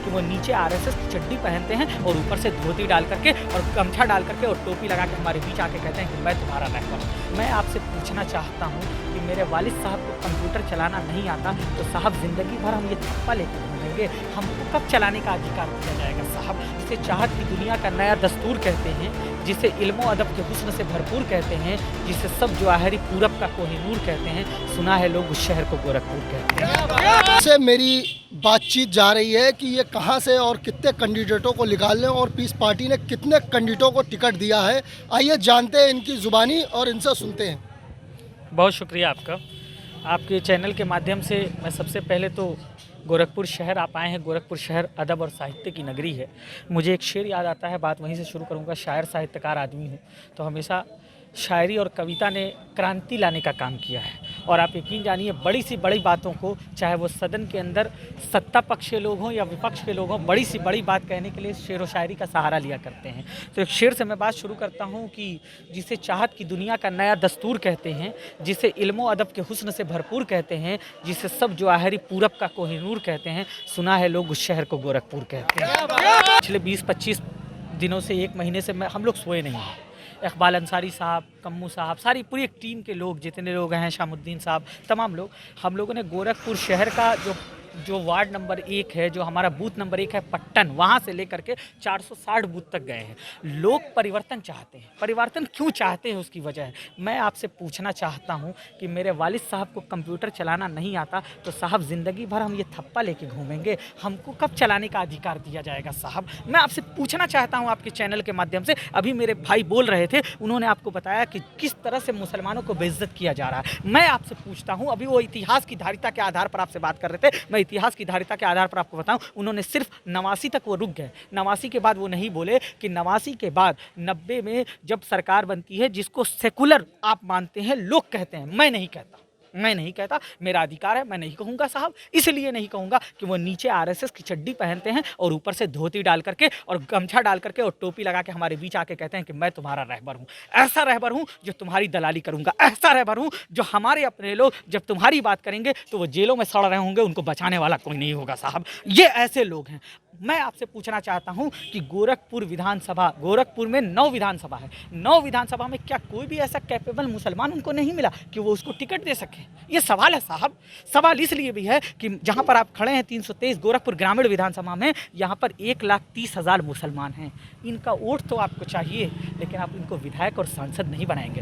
कि वो नीचे आरएसएस की चड्डी पहनते हैं और ऊपर से धोती डाल करके और गमछा डाल करके और टोपी लगा के हमारे बीच आके कहते हैं कि मैं तुम्हारा रहबर हूँ। मैं आपसे पूछना चाहता हूँ कि मेरे वालिद साहब को कंप्यूटर चलाना नहीं आता तो साहब ज़िंदगी भर हम ये थप्पा लेके घूमेंगे, हमको कब चलाने का अधिकार दिया जाएगा साहब? जिसे चाहत की दुनिया का नया दस्तूर कहते हैं, जिसे इल्मो अदब के हुस्न से भरपूर कहते हैं, जिसे सब जवाहरी पूरब का कोहिनूर कहते हैं, सुना है लोग उस शहर को गोरखपुर कहते हैं। से मेरी बातचीत जा रही है कि ये कहां से और कितने कैंडिडेटों को निकालने और पीस पार्टी ने कितने कैंडिडेटों को टिकट दिया है। आइए जानते हैं इनकी ज़ुबानी और इनसे सुनते हैं। बहुत शुक्रिया आपका। आपके चैनल के माध्यम से मैं सबसे पहले तो गोरखपुर शहर आप आए हैं। गोरखपुर शहर अदब और साहित्य की नगरी है। मुझे एक शेर याद आता है, बात वहीं से शुरू करूंगा। शायर साहित्यकार आदमी हूँ तो हमेशा शायरी और कविता ने क्रांति लाने का काम किया है। और आप यकीन जानिए, बड़ी सी बड़ी बातों को, चाहे वो सदन के अंदर सत्ता पक्ष के लोग हों या विपक्ष के लोग हों, बड़ी सी बड़ी बात कहने के लिए शेर व शायरी का सहारा लिया करते हैं। तो एक शेर से मैं बात शुरू करता हूँ कि जिसे चाहत की दुनिया का नया दस्तूर कहते हैं, जिसे इल्मो अदब के हुस्न से भरपूर कहते हैं, जिसे सब जवाहरी पूरब का कोहिनूर कहते हैं, सुना है लोग उस शहर को गोरखपुर कहते हैं। पिछले 20-25 दिनों से, एक महीने से हम लोग सोए नहीं हैं। इकबाल अंसारी साहब, कम्मू साहब, सारी पूरी एक टीम के लोग, जितने लोग हैं, शामुद्दीन साहब, तमाम लोग, हम लोगों ने गोरखपुर शहर का जो वार्ड नंबर 1 है, जो हमारा बूथ नंबर 1 है पट्टन, वहाँ से लेकर के 460 बूथ तक गए हैं। लोग परिवर्तन चाहते हैं। परिवर्तन क्यों चाहते हैं उसकी वजह है। मैं आपसे पूछना चाहता हूँ कि मेरे वालिद साहब को कंप्यूटर चलाना नहीं आता तो साहब ज़िंदगी भर हम ये थप्पा लेके घूमेंगे, हमको कब चलाने का अधिकार दिया जाएगा साहब? मैं आपसे पूछना चाहता हूँ आपके चैनल के माध्यम से। अभी मेरे भाई बोल रहे थे, उन्होंने आपको बताया कि किस तरह से मुसलमानों को बेइज्जत किया जा रहा है। मैं आपसे पूछता हूँ, अभी वो इतिहास की धारिता के आधार पर आपसे बात कर रहे थे, मैं इतिहास की धारिता के आधार पर आपको बताऊं, उन्होंने सिर्फ 89 तक वो रुक गए। 89 के बाद वो नहीं बोले कि 89 के बाद 90 में जब सरकार बनती है, जिसको सेकुलर आप मानते हैं, लोग कहते हैं, मैं नहीं कहता, मैं नहीं कहता, मेरा अधिकार है, मैं नहीं कहूँगा साहब। इसलिए नहीं कहूँगा कि वो नीचे आरएसएस की चड्डी पहनते हैं और ऊपर से धोती डाल करके और गमछा डाल करके और टोपी लगा के हमारे बीच आके कहते हैं कि मैं तुम्हारा रहबर हूँ। ऐसा रहबर हूँ जो तुम्हारी दलाली करूँगा, ऐसा रहबर हूँ जो हमारे अपने लोग जब तुम्हारी बात करेंगे तो वो जेलों में सड़ रहे होंगे, उनको बचाने वाला कोई नहीं होगा साहब। ये ऐसे लोग हैं। मैं आपसे पूछना चाहता हूं कि गोरखपुर विधानसभा, गोरखपुर में 9 विधानसभा है, 9 विधानसभा में क्या कोई भी ऐसा कैपेबल मुसलमान उनको नहीं मिला कि वो उसको टिकट दे सके? ये सवाल है साहब। सवाल इसलिए भी है कि जहां पर आप खड़े हैं 323 गोरखपुर ग्रामीण विधानसभा में, यहां पर 1,30,000 मुसलमान हैं। इनका वोट तो आपको चाहिए, लेकिन आप इनको विधायक और सांसद नहीं बनाएंगे।